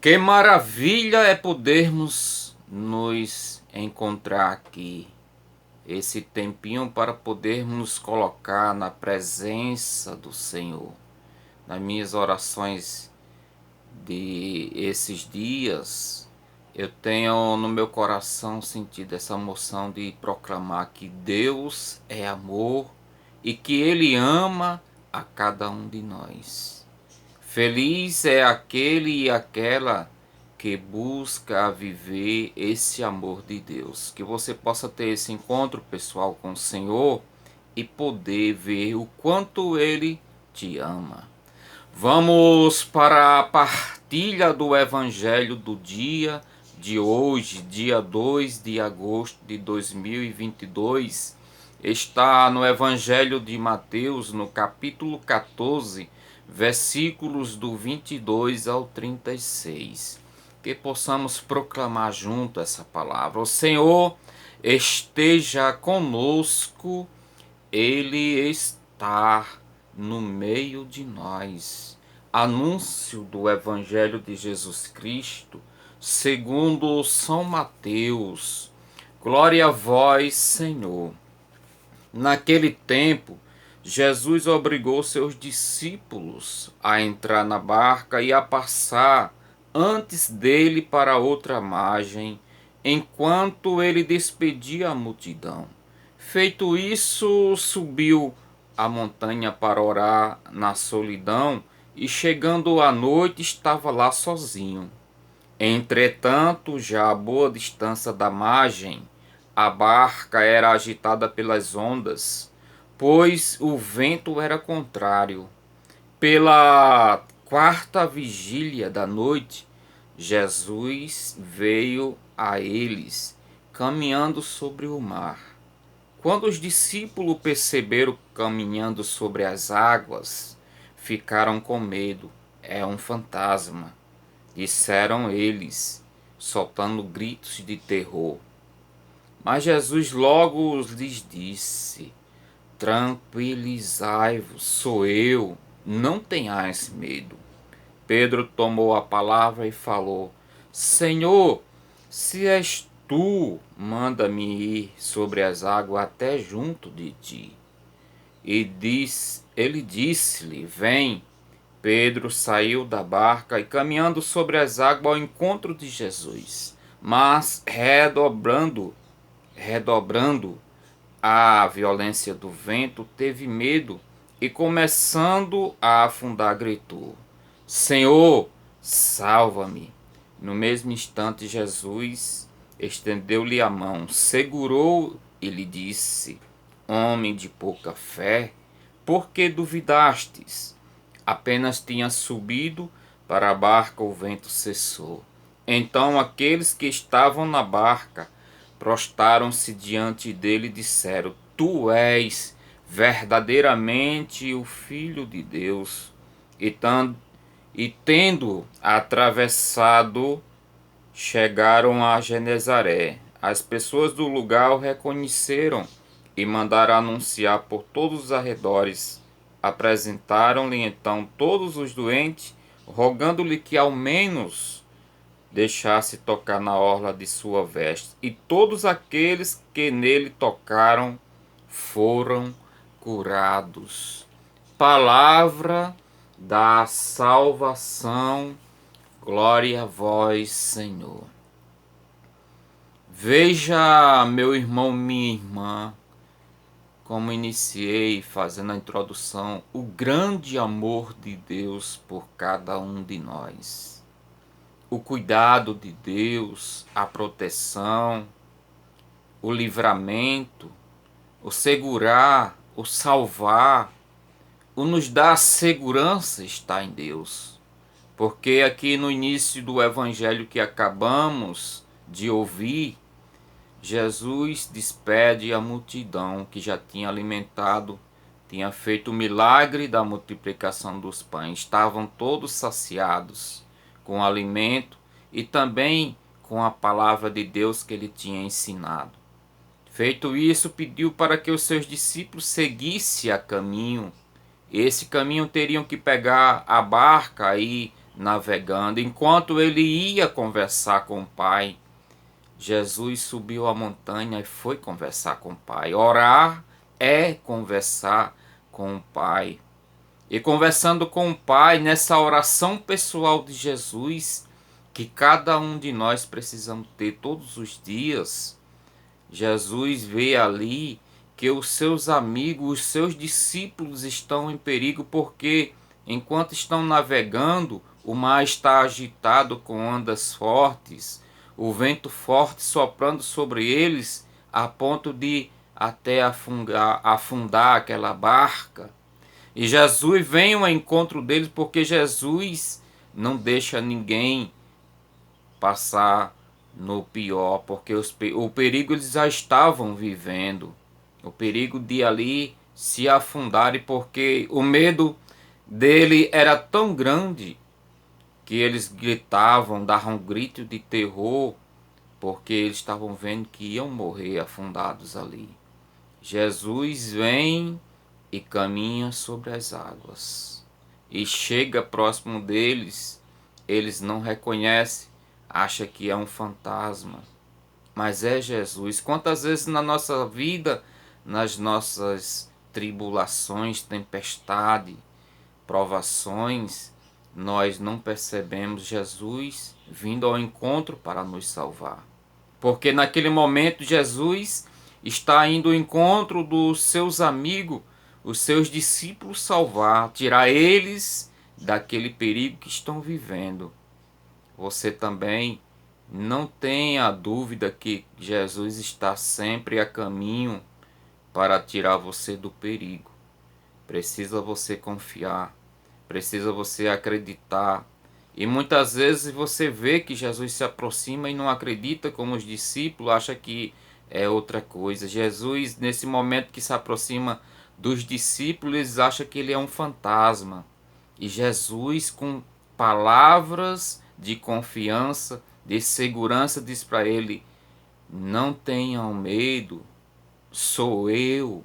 Que maravilha é podermos nos encontrar aqui, esse tempinho para podermos nos colocar na presença do Senhor. Nas minhas orações de esses dias, eu tenho no meu coração sentido essa emoção de proclamar que Deus é amor e que Ele ama a cada um de nós. Feliz é aquele e aquela que busca viver esse amor de Deus. Que você possa ter esse encontro pessoal com o Senhor e poder ver o quanto Ele te ama. Vamos para a partilha do Evangelho do dia de hoje, dia 2 de agosto de 2022. Está no Evangelho de Mateus, no capítulo 14, versículos do 22 ao 36. Que possamos proclamar junto essa palavra. O Senhor esteja conosco, Ele está no meio de nós. Anúncio do Evangelho de Jesus Cristo, segundo São Mateus. Glória a vós, Senhor. Naquele tempo, Jesus obrigou seus discípulos a entrar na barca e a passar antes dele para outra margem, enquanto ele despedia a multidão. Feito isso, subiu a montanha para orar na solidão, e chegando à noite estava lá sozinho. Entretanto, já a boa distância da margem, a barca era agitada pelas ondas, pois o vento era contrário. Pela quarta vigília da noite, Jesus veio a eles, caminhando sobre o mar. Quando os discípulos perceberam caminhando sobre as águas, ficaram com medo. É um fantasma, disseram eles, soltando gritos de terror. Mas Jesus logo lhes disse: tranquilizai-vos, sou eu, não tenhais medo. Pedro tomou a palavra e falou: Senhor, se és tu, manda-me ir sobre as águas até junto de ti. Ele disse-lhe: vem. Pedro saiu da barca e, caminhando sobre as águas ao encontro de Jesus, mas redobrando a violência do vento, teve medo e, começando a afundar, gritou: Senhor, salva-me! No mesmo instante, Jesus estendeu-lhe a mão, segurou e lhe disse: homem de pouca fé, por que duvidastes? Apenas tinha subido para a barca, o vento cessou. Então aqueles que estavam na barca prostaram-se diante dele e disseram: Tu és verdadeiramente o Filho de Deus. E tendo atravessado, chegaram a Genezaré. As pessoas do lugar o reconheceram e mandaram anunciar por todos os arredores. Apresentaram-lhe então todos os doentes, rogando-lhe que ao menos deixasse tocar na orla de sua veste. E todos aqueles que nele tocaram foram curados. Palavra da salvação. Glória a vós, Senhor. Veja, meu irmão, minha irmã, como iniciei fazendo a introdução, o grande amor de Deus por cada um de nós. O cuidado de Deus, a proteção, o livramento, o segurar, o salvar, o nos dar segurança está em Deus. Porque aqui no início do evangelho que acabamos de ouvir, Jesus despede a multidão que já tinha alimentado, tinha feito o milagre da multiplicação dos pães. Estavam todos saciados com o alimento e também com a palavra de Deus que ele tinha ensinado. Feito isso, pediu para que os seus discípulos seguissem a caminho. Esse caminho teriam que pegar a barca e navegando. Enquanto ele ia conversar com o Pai, Jesus subiu a montanha e foi conversar com o Pai. Orar é conversar com o Pai. E conversando com o Pai, nessa oração pessoal de Jesus, que cada um de nós precisamos ter todos os dias, Jesus vê ali que os seus amigos, os seus discípulos estão em perigo, porque enquanto estão navegando, o mar está agitado com ondas fortes, o vento forte soprando sobre eles, a ponto de até afundar aquela barca. E Jesus vem ao encontro deles, porque Jesus não deixa ninguém passar no pior, porque o perigo eles já estavam vivendo, o perigo de ali se afundarem, porque o medo dele era tão grande que eles gritavam, davam um grito de terror, porque eles estavam vendo que iam morrer afundados ali. Jesus vem e caminha sobre as águas e chega próximo deles. Eles não reconhecem, acha que é um fantasma, mas é Jesus. Quantas vezes na nossa vida, nas nossas tribulações, tempestade, provações, nós não percebemos Jesus vindo ao encontro para nos salvar? Porque naquele momento Jesus está indo ao encontro dos seus amigos, os seus discípulos, salvar, tirar eles daquele perigo que estão vivendo. Você também não tenha dúvida que Jesus está sempre a caminho para tirar você do perigo. Precisa você confiar, precisa você acreditar. E muitas vezes você vê que Jesus se aproxima e não acredita, como os discípulos, acha que é outra coisa. Jesus, nesse momento que se aproxima dos discípulos, eles acham que ele é um fantasma. E Jesus, com palavras de confiança, de segurança, diz para ele: não tenham medo, sou eu.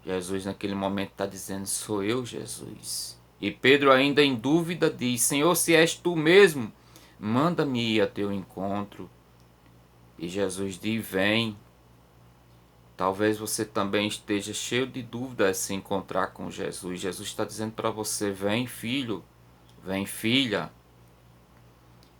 Jesus naquele momento está dizendo: sou eu, Jesus. E Pedro, ainda em dúvida, diz: Senhor, se és tu mesmo, manda-me ir a teu encontro. E Jesus diz: vem. Talvez você também esteja cheio de dúvidas a se encontrar com Jesus. Jesus está dizendo para você: vem, filho, vem, filha.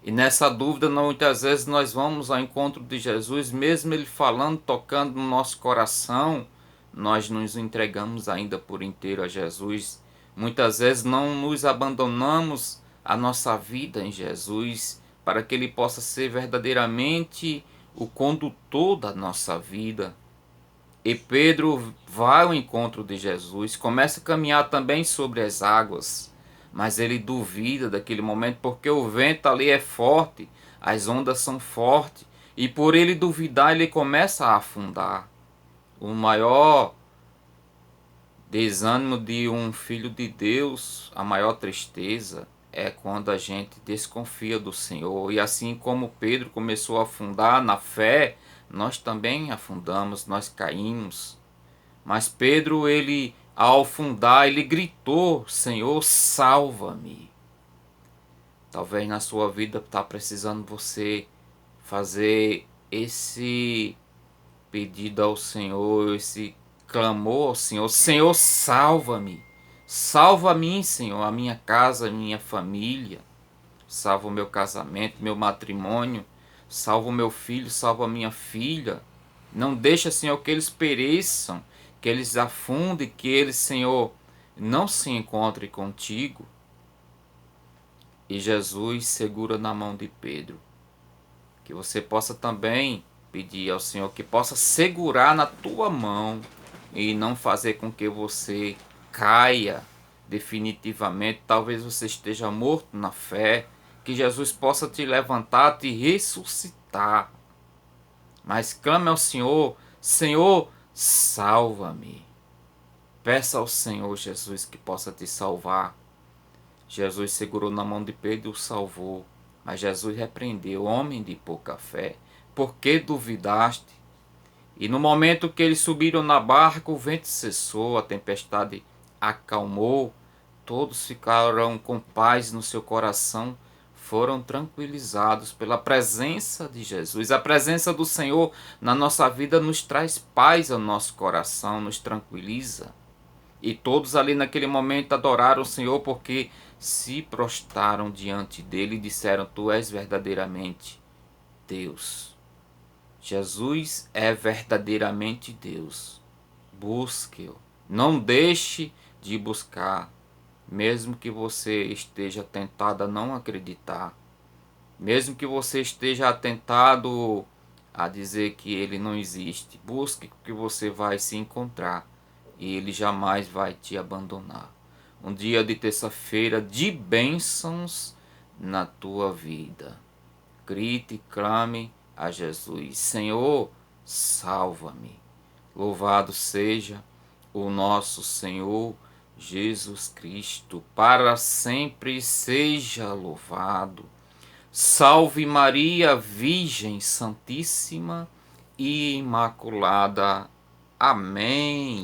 E nessa dúvida, muitas vezes nós vamos ao encontro de Jesus, mesmo ele falando, tocando no nosso coração, nós nos entregamos ainda por inteiro a Jesus. Muitas vezes não nos abandonamos a nossa vida em Jesus, para que ele possa ser verdadeiramente o condutor da nossa vida. E Pedro vai ao encontro de Jesus, começa a caminhar também sobre as águas, mas ele duvida daquele momento, porque o vento ali é forte, as ondas são fortes, e por ele duvidar ele começa a afundar. O maior desânimo de um filho de Deus, a maior tristeza, é quando a gente desconfia do Senhor. E assim como Pedro começou a afundar na fé, nós também afundamos, nós caímos. Mas Pedro, ele, ao afundar, ele gritou: Senhor, salva-me. Talvez na sua vida está precisando você fazer esse pedido ao Senhor, esse clamor ao Senhor: Senhor, salva-me. Salva a mim, Senhor, a minha casa, a minha família. Salva o meu casamento, meu matrimônio. Salva o meu filho, salva a minha filha. Não deixa, Senhor, que eles pereçam, que eles afundem, que eles, Senhor, não se encontrem contigo. E Jesus segura na mão de Pedro. Que você possa também pedir ao Senhor que possa segurar na tua mão e não fazer com que você caia definitivamente. Talvez você esteja morto na fé, que Jesus possa te levantar, te ressuscitar. Mas clame ao Senhor: Senhor, salva-me. Peça ao Senhor Jesus que possa te salvar. Jesus segurou na mão de Pedro e o salvou. Mas Jesus repreendeu: homem de pouca fé, por que duvidaste? E no momento que eles subiram na barca, o vento cessou, a tempestade acalmou. todos ficaram com paz no seu coração, foram tranquilizados pela presença de Jesus. A presença do Senhor na nossa vida nos traz paz ao nosso coração, nos tranquiliza. E todos ali naquele momento adoraram o Senhor porque se prostraram diante dele e disseram: Tu és verdadeiramente Deus. Jesus é verdadeiramente Deus. Busque-o. Não deixe de buscar, mesmo que você esteja tentado a não acreditar, mesmo que você esteja tentado a dizer que ele não existe. Busque, que você vai se encontrar e ele jamais vai te abandonar. Um dia de terça-feira de bênçãos na tua vida. Grite e clame a Jesus: Senhor, salva-me. Louvado seja o nosso Senhor Jesus Cristo, para sempre seja louvado. Salve Maria, Virgem Santíssima e Imaculada. Amém.